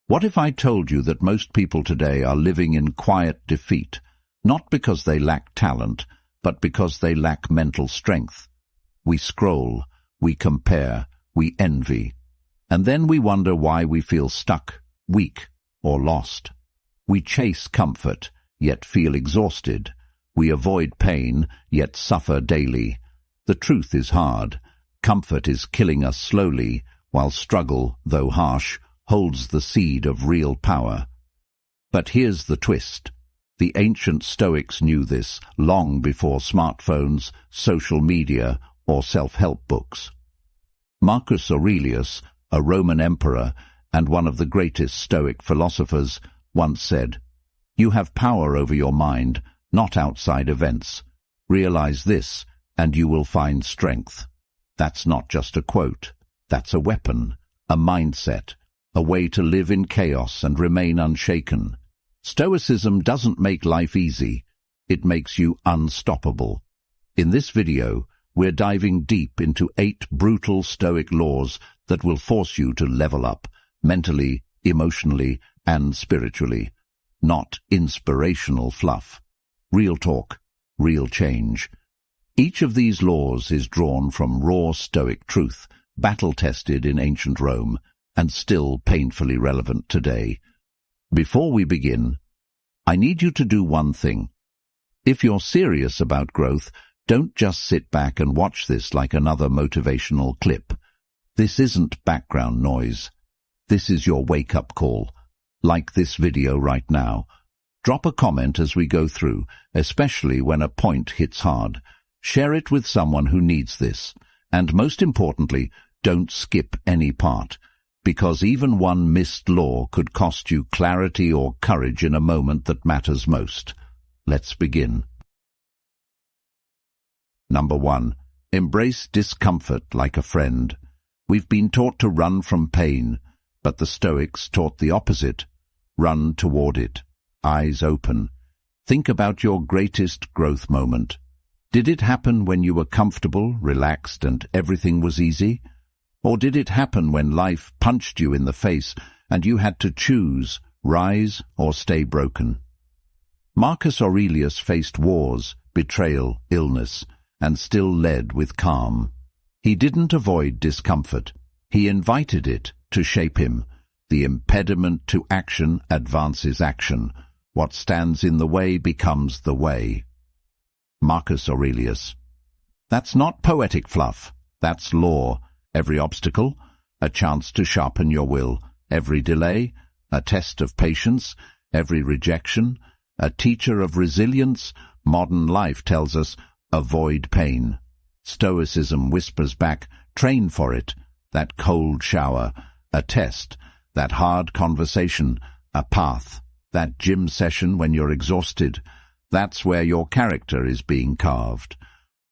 What if I told you that most people today are living in quiet defeat, not because they lack talent, but because they lack mental strength? We scroll, we compare, we envy, and then we wonder why we feel stuck, weak, or lost. We chase comfort, yet feel exhausted. We avoid pain, yet suffer daily. The truth is hard. Comfort is killing us slowly, while struggle, though harsh, holds the seed of real power. But here's the twist. The ancient Stoics knew this long before smartphones, social media, or self-help books. Marcus Aurelius, a Roman emperor and one of the greatest Stoic philosophers, once said, "You have power over your mind, not outside events. Realize this, and you will find strength." That's not just a quote. That's a weapon, a mindset, a way to live in chaos and remain unshaken. Stoicism doesn't make life easy. It makes you unstoppable. In this video, we're diving deep into 8 brutal Stoic laws that will force you to level up, mentally, emotionally, and spiritually. Not inspirational fluff. Real talk, real change. Each of these laws is drawn from raw Stoic truth, battle-tested in ancient Rome, and still painfully relevant today. Before we begin, I need you to do one thing. If you're serious about growth, don't just sit back and watch this like another motivational clip. This isn't background noise. This is your wake-up call. Like this video right now. Drop a comment as we go through, especially when a point hits hard. Share it with someone who needs this. And most importantly, don't skip any part, because even one missed law could cost you clarity or courage in a moment that matters most. Let's begin. Number 1. Embrace discomfort like a friend. We've been taught to run from pain, but the Stoics taught the opposite. Run toward it, eyes open. Think about your greatest growth moment. Did it happen when you were comfortable, relaxed, and everything was easy? Or did it happen when life punched you in the face and you had to choose, rise or stay broken? Marcus Aurelius faced wars, betrayal, illness, and still led with calm. He didn't avoid discomfort. He invited it to shape him. The impediment to action advances action. What stands in the way becomes the way. Marcus Aurelius. That's not poetic fluff. That's law. Every obstacle, a chance to sharpen your will. Every delay, a test of patience. Every rejection, a teacher of resilience. Modern life tells us, avoid pain. Stoicism whispers back, train for it. That cold shower, a test. That hard conversation, a path. That gym session when you're exhausted. That's where your character is being carved.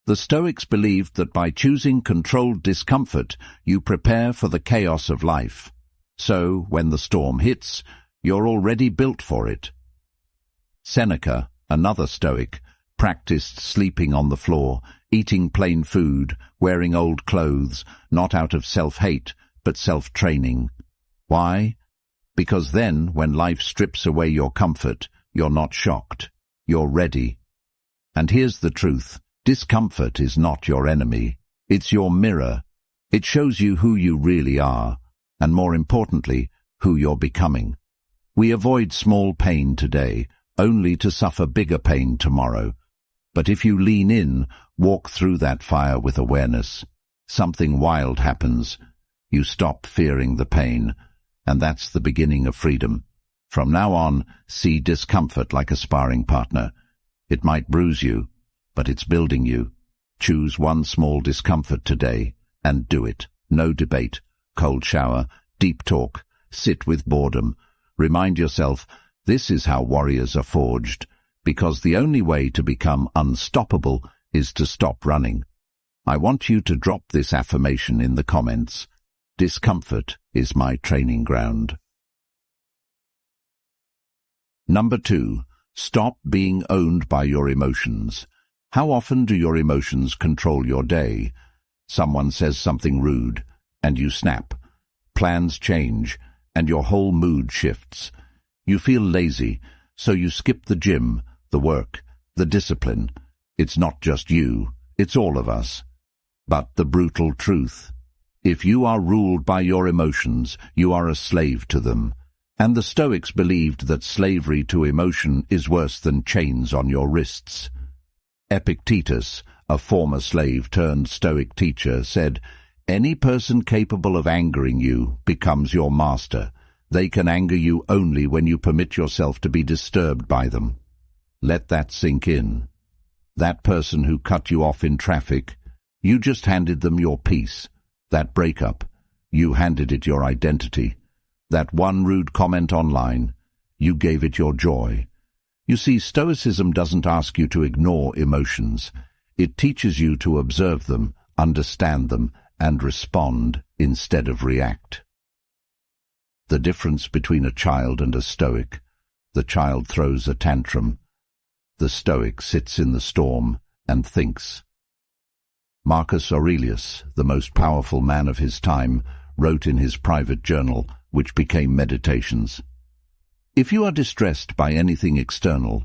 The Stoics believed that by choosing controlled discomfort, you prepare for the chaos of life. So, when the storm hits, you're already built for it. Seneca, another Stoic, practiced sleeping on the floor, eating plain food, wearing old clothes, not out of self-hate, but self-training. Why? Because then, when life strips away your comfort, you're not shocked. You're ready. And here's the truth. Discomfort is not your enemy. It's your mirror. It shows you who you really are, and more importantly, who you're becoming. We avoid small pain today, only to suffer bigger pain tomorrow. But if you lean in, walk through that fire with awareness, something wild happens. You stop fearing the pain, and that's the beginning of freedom. From now on, see discomfort like a sparring partner. It might bruise you, but it's building you. Choose one small discomfort today, and do it. No debate, cold shower, deep talk, sit with boredom. Remind yourself, this is how warriors are forged, because the only way to become unstoppable is to stop running. I want you to drop this affirmation in the comments. Discomfort is my training ground. Number 2. Stop being owned by your emotions. How often do your emotions control your day? Someone says something rude, and you snap. Plans change, and your whole mood shifts. You feel lazy, so you skip the gym, the work, the discipline. It's not just you, it's all of us. But the brutal truth: if you are ruled by your emotions, you are a slave to them. And the Stoics believed that slavery to emotion is worse than chains on your wrists. Epictetus, a former slave turned Stoic teacher, said, "Any person capable of angering you becomes your master. They can anger you only when you permit yourself to be disturbed by them." Let that sink in. That person who cut you off in traffic, you just handed them your peace. That breakup, you handed it your identity. That one rude comment online, you gave it your joy. You see, Stoicism doesn't ask you to ignore emotions. It teaches you to observe them, understand them, and respond instead of react. The difference between a child and a Stoic: the child throws a tantrum. The Stoic sits in the storm and thinks. Marcus Aurelius, the most powerful man of his time, wrote in his private journal, which became Meditations, "If you are distressed by anything external,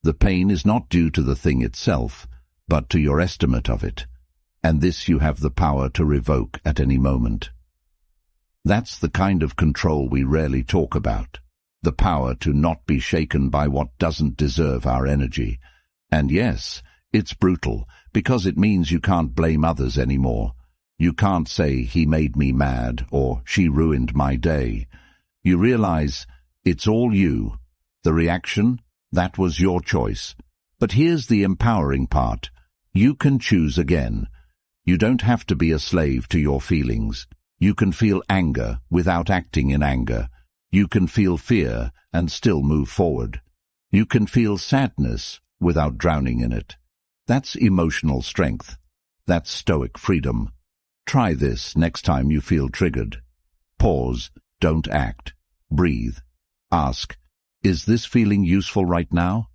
the pain is not due to the thing itself, but to your estimate of it, and this you have the power to revoke at any moment." That's the kind of control we rarely talk about, the power to not be shaken by what doesn't deserve our energy. And yes, it's brutal, because it means you can't blame others anymore. You can't say, "He made me mad," or "She ruined my day." You realize it's all you. The reaction, that was your choice. But here's the empowering part. You can choose again. You don't have to be a slave to your feelings. You can feel anger without acting in anger. You can feel fear and still move forward. You can feel sadness without drowning in it. That's emotional strength. That's Stoic freedom. Try this next time you feel triggered. Pause, don't act. Breathe. Ask, is this feeling useful right now?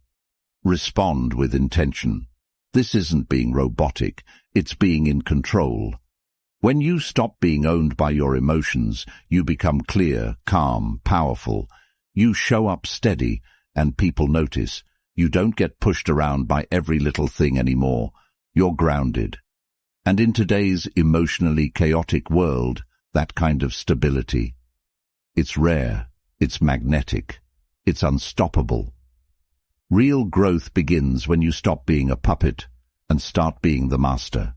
Respond with intention. This isn't being robotic, it's being in control. When you stop being owned by your emotions, you become clear, calm, powerful. You show up steady, and people notice. You don't get pushed around by every little thing anymore. You're grounded. And in today's emotionally chaotic world, that kind of stability, it's rare, it's magnetic, it's unstoppable. Real growth begins when you stop being a puppet and start being the master.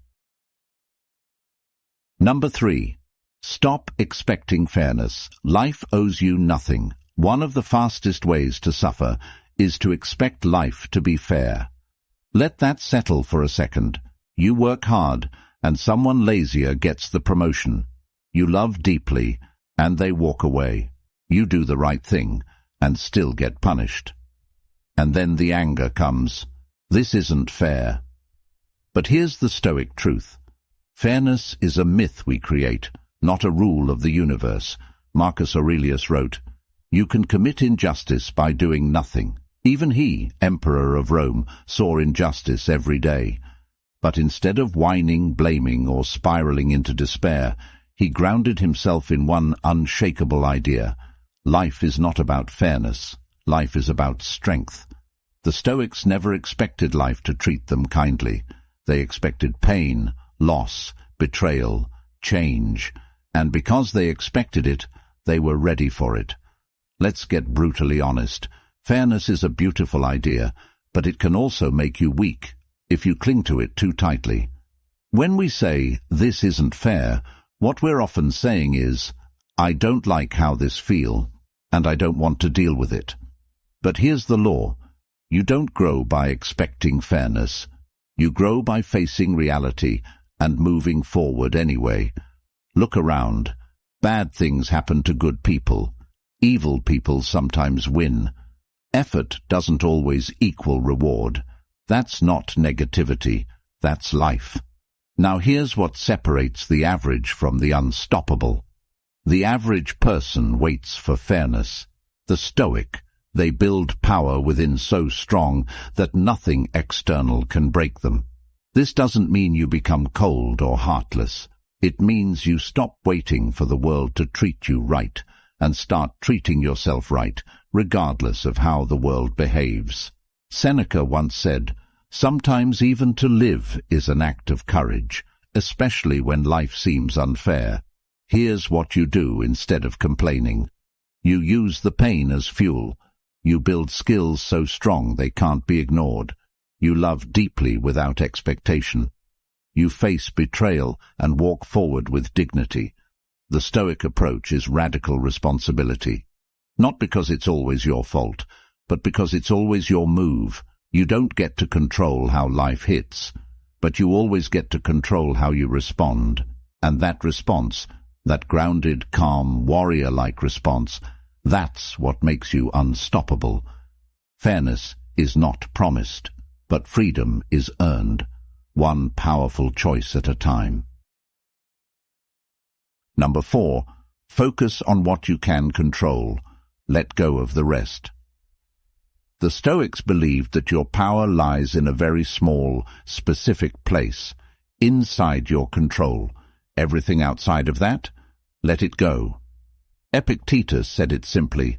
Number 3. Stop expecting fairness. Life owes you nothing. One of the fastest ways to suffer is to expect life to be fair. Let that settle for a second. You work hard, and someone lazier gets the promotion. You love deeply, and they walk away. You do the right thing, and still get punished. And then the anger comes. This isn't fair. But here's the Stoic truth. Fairness is a myth we create, not a rule of the universe. Marcus Aurelius wrote, "You can commit injustice by doing nothing." Even he, Emperor of Rome, saw injustice every day. But instead of whining, blaming, or spiraling into despair, he grounded himself in one unshakable idea. Life is not about fairness. Life is about strength. The Stoics never expected life to treat them kindly. They expected pain, loss, betrayal, change, and because they expected it, they were ready for it. Let's get brutally honest. Fairness is a beautiful idea, but it can also make you weak if you cling to it too tightly. When we say, "This isn't fair," what we're often saying is, "I don't like how this feels, and I don't want to deal with it." But here's the law. You don't grow by expecting fairness. You grow by facing reality and moving forward anyway. Look around. Bad things happen to good people. Evil people sometimes win. Effort doesn't always equal reward. That's not negativity. That's life. Now here's what separates the average from the unstoppable. The average person waits for fairness. The Stoic, they build power within so strong that nothing external can break them. This doesn't mean you become cold or heartless. It means you stop waiting for the world to treat you right and start treating yourself right, regardless of how the world behaves. Seneca once said, "Sometimes even to live is an act of courage, especially when life seems unfair. Here's what you do instead of complaining. You use the pain as fuel. You build skills so strong they can't be ignored. You love deeply without expectation. You face betrayal and walk forward with dignity." The Stoic approach is radical responsibility. Not because it's always your fault, but because it's always your move. You don't get to control how life hits, but you always get to control how you respond. And that response, that grounded, calm, warrior-like response, that's what makes you unstoppable. Fairness is not promised, but freedom is earned, one powerful choice at a time. Number 4, focus on what you can control. Let go of the rest. The Stoics believed that your power lies in a very small, specific place, inside your control. Everything outside of that, let it go. Epictetus said it simply,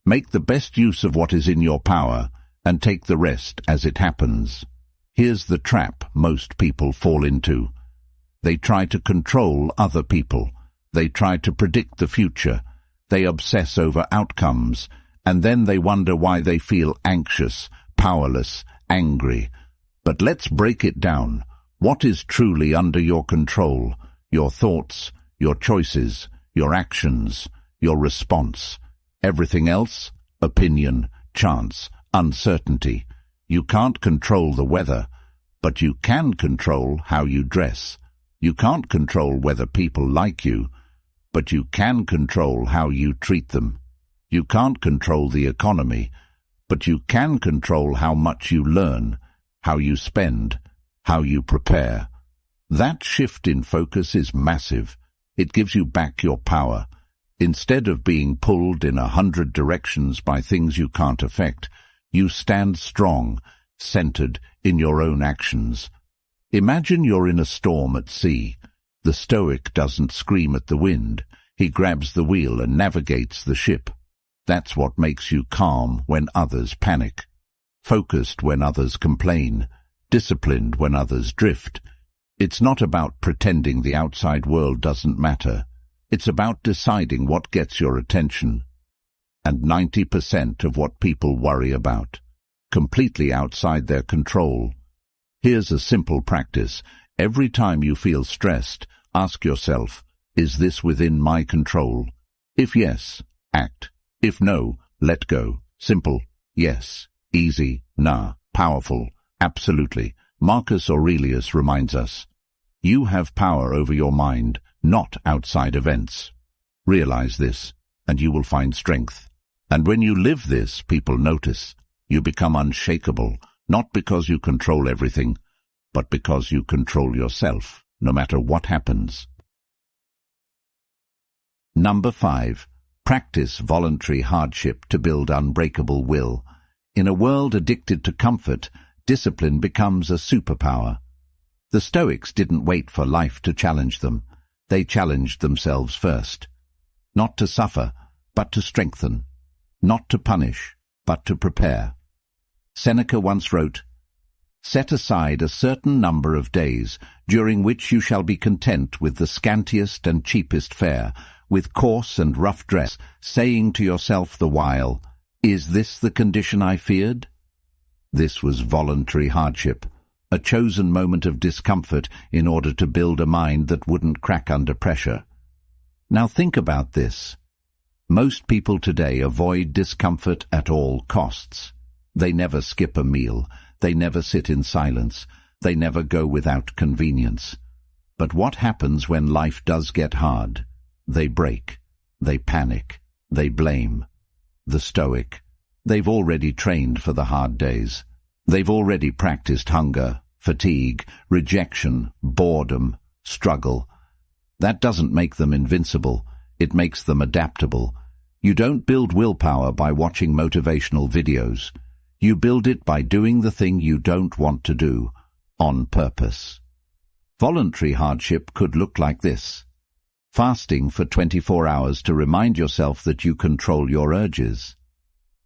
"Make the best use of what is in your power, and take the rest as it happens." Here's the trap most people fall into. They try to control other people. They try to predict the future. They obsess over outcomes, and then they wonder why they feel anxious, powerless, angry. But let's break it down. What is truly under your control? Your thoughts, your choices, your actions, your response. Everything else? Opinion, chance, uncertainty. You can't control the weather, but you can control how you dress. You can't control whether people like you, but you can control how you treat them. You can't control the economy, but you can control how much you learn, how you spend, how you prepare. That shift in focus is massive. It gives you back your power. Instead of being pulled in 100 directions by things you can't affect, you stand strong, centered in your own actions. Imagine you're in a storm at sea. The Stoic doesn't scream at the wind. He grabs the wheel and navigates the ship. That's what makes you calm when others panic, focused when others complain, disciplined when others drift. It's not about pretending the outside world doesn't matter. It's about deciding what gets your attention. And 90% of what people worry about, completely outside their control. Here's a simple practice. Every time you feel stressed, ask yourself, is this within my control? If yes, act. If no, let go. Simple. Yes. Easy. Nah. Powerful. Absolutely. Marcus Aurelius reminds us, you have power over your mind, not outside events. Realize this, and you will find strength. And when you live this, people notice. You become unshakable, not because you control everything, but because you control yourself, no matter what happens. Number 5. Practice voluntary hardship to build unbreakable will. In a world addicted to comfort, discipline becomes a superpower. The Stoics didn't wait for life to challenge them. They challenged themselves first. Not to suffer, but to strengthen. Not to punish, but to prepare. Seneca once wrote, "Set aside a certain number of days, during which you shall be content with the scantiest and cheapest fare, with coarse and rough dress, saying to yourself the while, 'Is this the condition I feared?'" This was voluntary hardship, a chosen moment of discomfort in order to build a mind that wouldn't crack under pressure. Now think about this. Most people today avoid discomfort at all costs. They never skip a meal. They never sit in silence. They never go without convenience. But what happens when life does get hard? They break. They panic. They blame. The Stoic. They've already trained for the hard days. They've already practiced hunger, fatigue, rejection, boredom, struggle. That doesn't make them invincible. It makes them adaptable. You don't build willpower by watching motivational videos. You build it by doing the thing you don't want to do, on purpose. Voluntary hardship could look like this. fasting for 24 hours to remind yourself that you control your urges,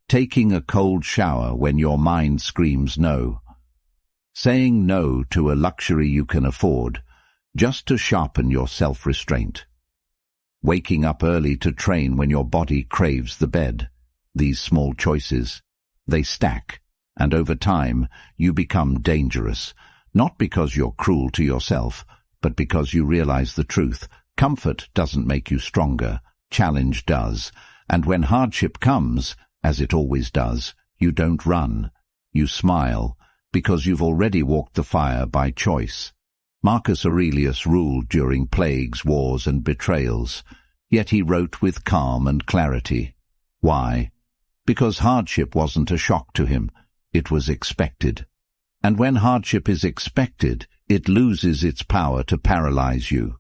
taking a cold shower when your mind screams no, saying no to a luxury you can afford just to sharpen your self-restraint, waking up early to train when your body craves the bed. These small choices, they stack, and over time you become dangerous, not because you're cruel to yourself, but because you realize the truth. Comfort doesn't make you stronger, challenge does, and when hardship comes, as it always does, you don't run, you smile, because you've already walked the fire by choice. Marcus Aurelius ruled during plagues, wars, and betrayals, yet he wrote with calm and clarity. Why? Because hardship wasn't a shock to him, it was expected. And when hardship is expected, it loses its power to paralyze you.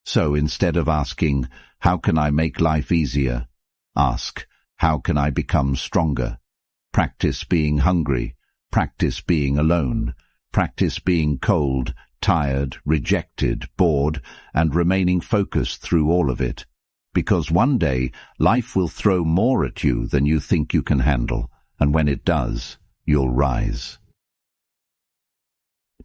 So instead of asking, how can I make life easier? Ask, how can I become stronger? Practice being hungry, practice being alone, practice being cold, tired, rejected, bored, and remaining focused through all of it. Because one day, life will throw more at you than you think you can handle, and when it does, you'll rise.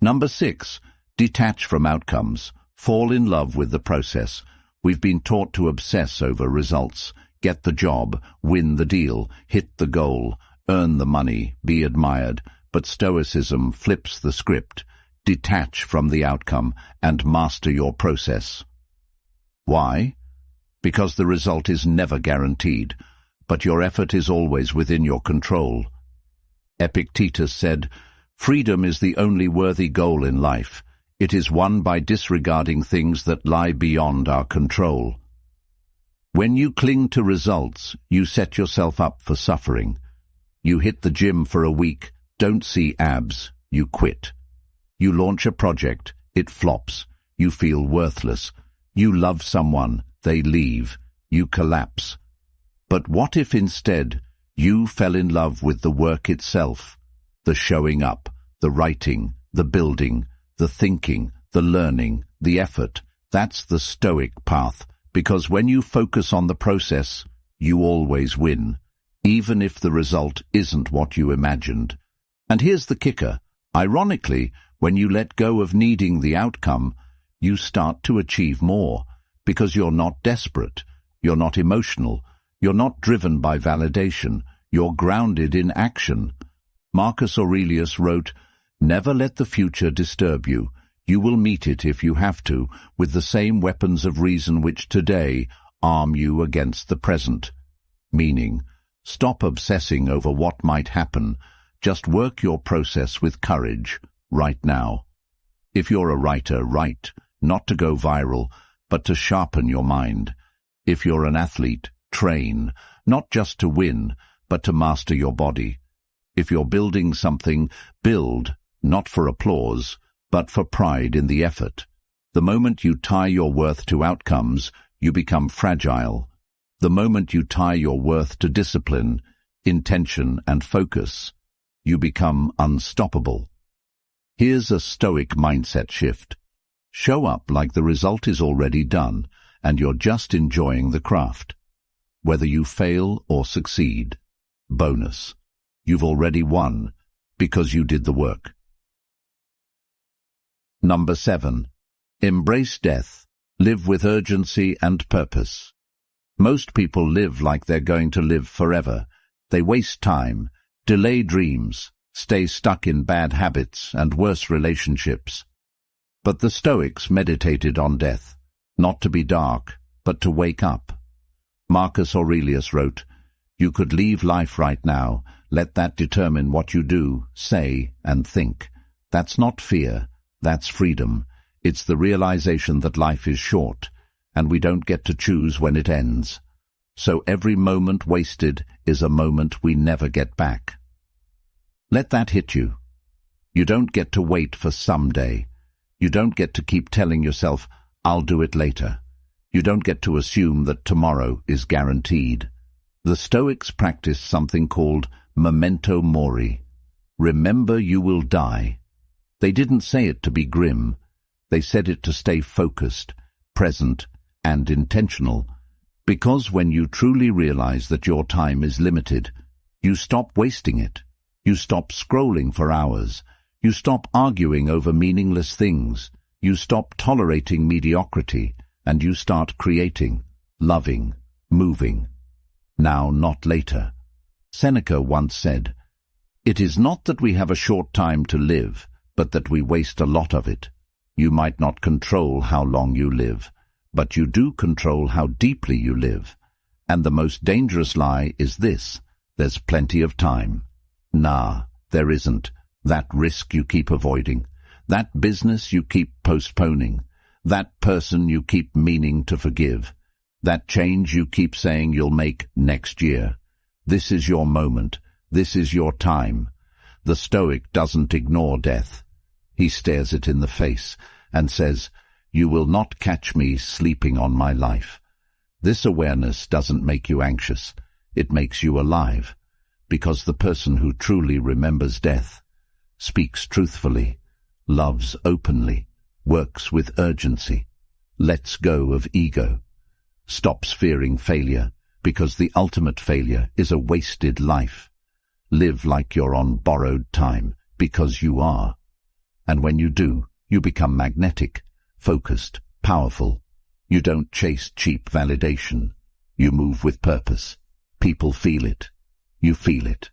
Number 6. Detach from outcomes. Fall in love with the process. We've been taught to obsess over results. Get the job, win the deal, hit the goal, earn the money, be admired. But Stoicism flips the script. Detach from the outcome and master your process. Why? Because the result is never guaranteed, but your effort is always within your control. Epictetus said, "Freedom is the only worthy goal in life. It is won by disregarding things that lie beyond our control." When you cling to results, you set yourself up for suffering. You hit the gym for a week, don't see abs, you quit. You launch a project, it flops, you feel worthless. You love someone, they leave, you collapse. But what if instead you fell in love with the work itself, the showing up, the writing, the building, the thinking, the learning, the effort? That's the Stoic path, because when you focus on the process, you always win, even if the result isn't what you imagined. And here's the kicker. Ironically, when you let go of needing the outcome, you start to achieve more, because you're not desperate, you're not emotional, you're not driven by validation, you're grounded in action. Marcus Aurelius wrote, "Never let the future disturb you. You will meet it if you have to, with the same weapons of reason which today arm you against the present." Meaning, stop obsessing over what might happen. Just work your process with courage, right now. If you're a writer, write, not to go viral, but to sharpen your mind. If you're an athlete, train, not just to win, but to master your body. If you're building something, build, not for applause, but for pride in the effort. The moment you tie your worth to outcomes, you become fragile. The moment you tie your worth to discipline, intention, and focus, you become unstoppable. Here's a Stoic mindset shift. Show up like the result is already done, and you're just enjoying the craft. Whether you fail or succeed, bonus. You've already won, because you did the work. Number 7. Embrace death. Live with urgency and purpose. Most people live like they're going to live forever. They waste time, delay dreams, stay stuck in bad habits and worse relationships. But the Stoics meditated on death, not to be dark, but to wake up. Marcus Aurelius wrote, "You could leave life right now. Let that determine what you do, say, and think." That's not fear, that's freedom. It's the realization that life is short, and we don't get to choose when it ends. So every moment wasted is a moment we never get back. Let that hit you. You don't get to wait for someday. You don't get to keep telling yourself, "I'll do it later." You don't get to assume that tomorrow is guaranteed. The Stoics practiced something called memento mori. Remember you will die. They didn't say it to be grim. They said it to stay focused, present, and intentional. Because when you truly realize that your time is limited, you stop wasting it. You stop scrolling for hours. You stop arguing over meaningless things. You stop tolerating mediocrity, and you start creating, loving, moving. Now, not later. Seneca once said, "It is not that we have a short time to live, but that we waste a lot of it." You might not control how long you live, but you do control how deeply you live. And the most dangerous lie is this: there's plenty of time. Nah, there isn't. That risk you keep avoiding, that business you keep postponing, that person you keep meaning to forgive, that change you keep saying you'll make next year. This is your moment. This is your time. The Stoic doesn't ignore death. He stares it in the face and says, "You will not catch me sleeping on my life." This awareness doesn't make you anxious. It makes you alive, because the person who truly remembers death speaks truthfully, loves openly, works with urgency, lets go of ego, stops fearing failure, because the ultimate failure is a wasted life. Live like you're on borrowed time, because you are. And when you do, you become magnetic, focused, powerful. You don't chase cheap validation. You move with purpose. People feel it. You feel it.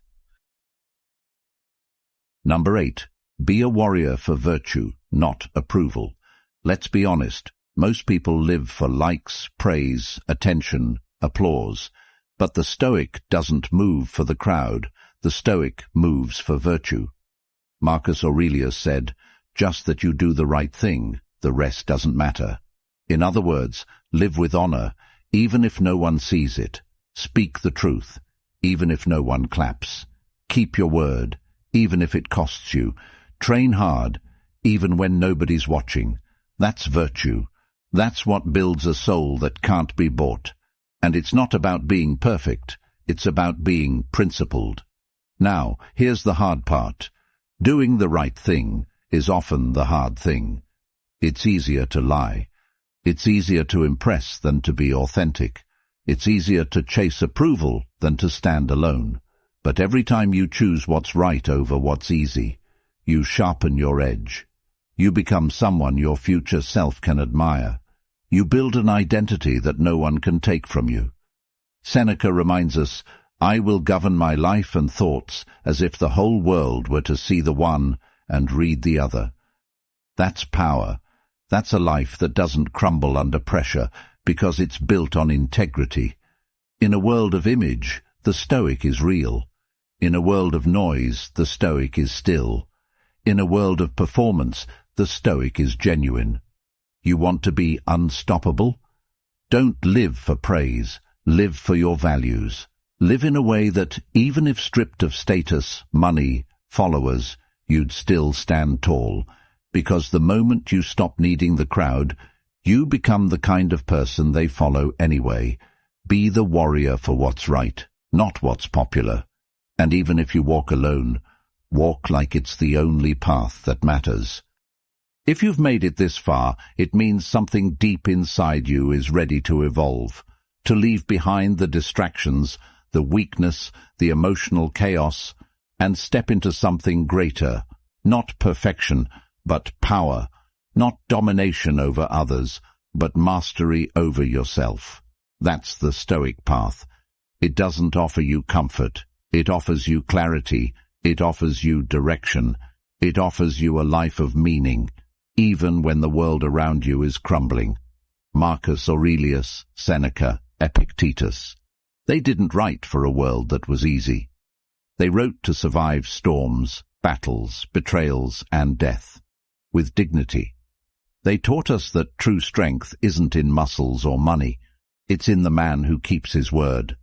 Number 8. Be a warrior for virtue, not approval. Let's be honest. Most people live for likes, praise, attention, applause. But the Stoic doesn't move for the crowd. The Stoic moves for virtue. Marcus Aurelius said, "Just that you do the right thing, the rest doesn't matter." In other words, live with honor, even if no one sees it. Speak the truth, even if no one claps. Keep your word, even if it costs you. Train hard, even when nobody's watching. That's virtue. That's what builds a soul that can't be bought. And it's not about being perfect. It's about being principled. Now, here's the hard part. Doing the right thing is often the hard thing. It's easier to lie. It's easier to impress than to be authentic. It's easier to chase approval than to stand alone. But every time you choose what's right over what's easy, you sharpen your edge. You become someone your future self can admire. You build an identity that no one can take from you. Seneca reminds us, "I will govern my life and thoughts as if the whole world were to see the one and read the other." That's power. That's a life that doesn't crumble under pressure because it's built on integrity. In a world of image, the Stoic is real. In a world of noise, the Stoic is still. In a world of performance, the Stoic is genuine. You want to be unstoppable? Don't live for praise. Live for your values. Live in a way that, even if stripped of status, money, followers, you'd still stand tall. Because the moment you stop needing the crowd, you become the kind of person they follow anyway. Be the warrior for what's right, not what's popular. And even if you walk alone, walk like it's the only path that matters. If you've made it this far, it means something deep inside you is ready to evolve, to leave behind the distractions, the weakness, the emotional chaos, and step into something greater, not perfection, but power, not domination over others, but mastery over yourself. That's the Stoic path. It doesn't offer you comfort. It offers you clarity. It offers you direction. It offers you a life of meaning, even when the world around you is crumbling. Marcus Aurelius, Seneca, Epictetus. They didn't write for a world that was easy. They wrote to survive storms, battles, betrayals, and death, with dignity. They taught us that true strength isn't in muscles or money. It's in the man who keeps his word,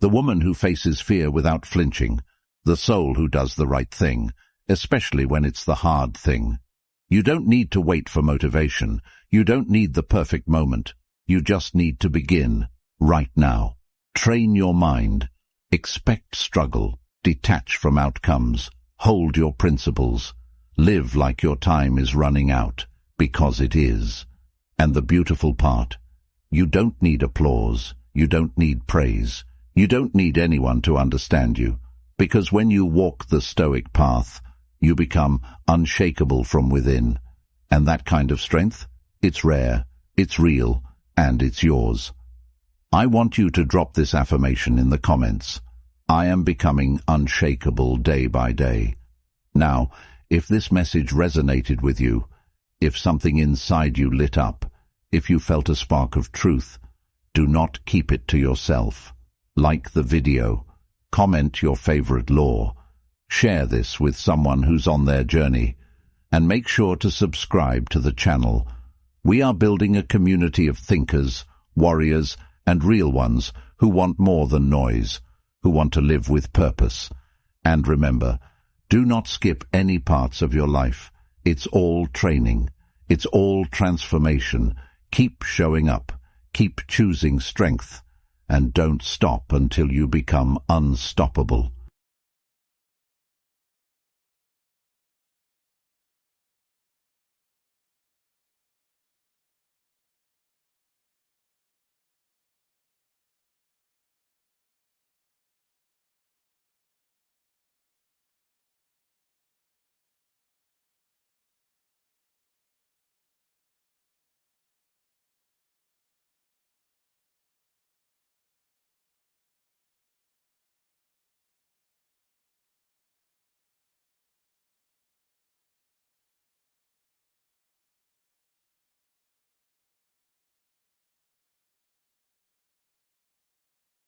the woman who faces fear without flinching, the soul who does the right thing, especially when it's the hard thing. You don't need to wait for motivation. You don't need the perfect moment. You just need to begin, right now. Train your mind. Expect struggle. Detach from outcomes. Hold your principles. Live like your time is running out, because it is. And the beautiful part, You don't need applause. You don't need praise. You don't need anyone to understand you. Because when you walk the Stoic path, you become unshakable from within. And that kind of strength, it's rare, it's real, and it's yours. I want you to drop this affirmation in the comments. I am becoming unshakable day by day. Now, if this message resonated with you, if something inside you lit up, if you felt a spark of truth, do not keep it to yourself. Like the video, comment your favorite law, share this with someone who's on their journey, and make sure to subscribe to the channel. We are building a community of thinkers, warriors, and real ones who want more than noise, who want to live with purpose. And remember, do not skip any parts of your life. It's all training. It's all transformation. Keep showing up. Keep choosing strength. And don't stop until you become unstoppable.